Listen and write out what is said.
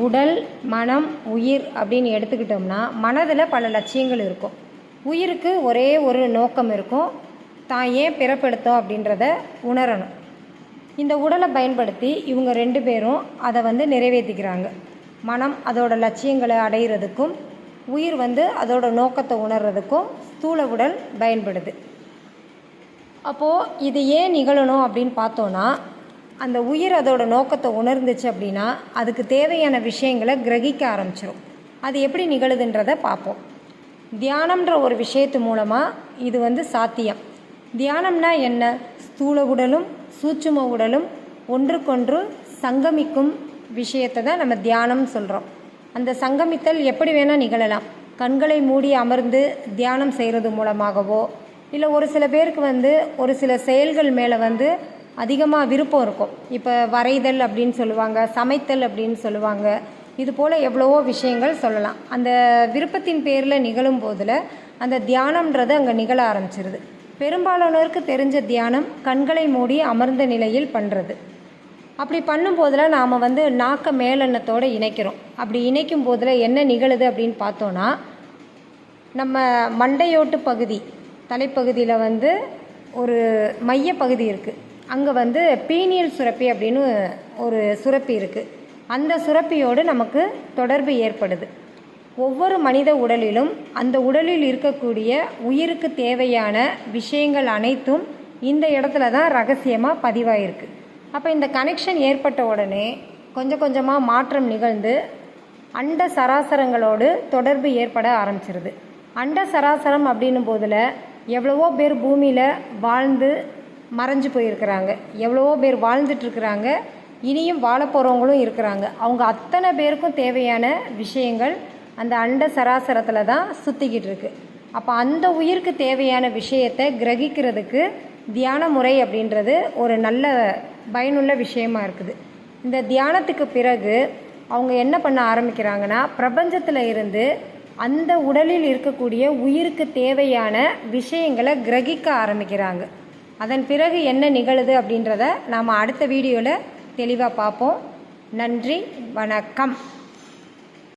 உடல், மனம், உயிர் அப்படின்னு எடுத்துக்கிட்டோம்னா மனதில் பல லட்சியங்கள் இருக்கும். உயிருக்கு ஒரே ஒரு நோக்கம் இருக்கும், தான் ஏன் பிறப்பெடுத்தோம் அப்படின்றத உணரணும். இந்த உடலை பயன்படுத்தி இவங்க 2 பேரும் அதை நிறைவேற்றிக்கிறாங்க. மனம் அதோட லட்சியங்களை அடைகிறதுக்கும், உயிர் அதோட நோக்கத்தை உணர்றதுக்கும் ஸ்தூல உடல் பயன்படுது. அப்போது இது ஏன் நிகழணும் அப்படின்னு பார்த்தோன்னா, அந்த உயிர் அதோட நோக்கத்தை உணர்ந்துச்சு அப்படின்னா அதுக்கு தேவையான விஷயங்களை கிரகிக்க ஆரம்பிச்சிடும். அது எப்படி நிகழுதுன்றதை பார்ப்போம். தியானம்ன்ற ஒரு விஷயத்து மூலமாக இது சாத்தியம். தியானம்னா என்ன? ஸ்தூல உடலும் சூட்சும உடலும் ஒன்றுக்கொன்று சங்கமிக்கும் விஷயத்தை தான் நம்ம தியானம் சொல்கிறோம். அந்த சங்கமித்தல் எப்படி வேணால் நிகழலாம். கண்களை மூடி அமர்ந்து தியானம் செய்கிறது மூலமாகவோ, இல்லை ஒரு சில பேருக்கு ஒரு சில செயல்கள் மேலே அதிகமாக விருப்பம் இருக்கும். இப்போ வரைதல் அப்படின்னு சொல்லுவாங்க, சமைத்தல் அப்படின்னு சொல்லுவாங்க. இது போல் எவ்வளவோ விஷயங்கள் சொல்லலாம். அந்த விருப்பத்தின் பேரில் நிகழும் போதில் அந்த தியானம்ன்றது அங்கே நிகழ ஆரம்பிச்சிருது. பெரும்பாலானோருக்கு தெரிஞ்ச தியானம் கண்களை மூடி அமர்ந்த நிலையில் பண்ணுறது. அப்படி பண்ணும்போதில் நாம் நாக்க மேலெண்ணத்தோடு இணைக்கிறோம். அப்படி இணைக்கும் போதில் என்ன நிகழுது அப்படின்னு பார்த்தோன்னா, நம்ம மண்டையோட்டு பகுதி, தலைப்பகுதியில் ஒரு மையப்பகுதி இருக்குது. அங்கே பீனியல் சுரப்பி அப்படின்னு ஒரு சுரப்பி இருக்குது. அந்த சுரப்பியோடு நமக்கு தொடர்பு ஏற்படுது. ஒவ்வொரு மனித உடலிலும் அந்த உடலில் இருக்கக்கூடிய உயிருக்கு தேவையான விஷயங்கள் அனைத்தும் இந்த இடத்துல தான் ரகசியமாக பதிவாயிருக்கு. அப்போ இந்த கனெக்ஷன் ஏற்பட்ட உடனே கொஞ்சம் கொஞ்சமாக மாற்றம் நிகழ்ந்து அண்ட சராசரங்களோடு தொடர்பு ஏற்பட ஆரம்பிச்சிருது. அண்ட சராசரம் அப்படின்னும் போதில் எவ்வளவோ பேர் பூமியில் வாழ்ந்து மறைஞ்சு போயிருக்கிறாங்க, எவ்வளவோ பேர் வாழ்ந்துட்டுருக்குறாங்க, இனியும் வாழ போகிறவங்களும் இருக்கிறாங்க. அவங்க அத்தனை பேருக்கும் தேவையான விஷயங்கள் அந்த அண்ட சராசரத்தில் தான் சுற்றிக்கிட்டு இருக்கு. அப்போ அந்த உயிருக்கு தேவையான விஷயத்தை கிரகிக்கிறதுக்கு தியான முறை அப்படின்றது ஒரு நல்ல பயனுள்ள விஷயமா இருக்குது. இந்த தியானத்துக்கு பிறகு அவங்க என்ன பண்ண ஆரம்பிக்கிறாங்கன்னா, பிரபஞ்சத்தில் இருந்து அந்த உடலில் இருக்கக்கூடிய உயிருக்கு தேவையான விஷயங்களை கிரகிக்க ஆரம்பிக்கிறாங்க. அதன் பிறகு என்ன நிகழுது அப்படின்றத நாம் அடுத்த வீடியோவில் தெளிவாக பார்ப்போம். நன்றி, வணக்கம்.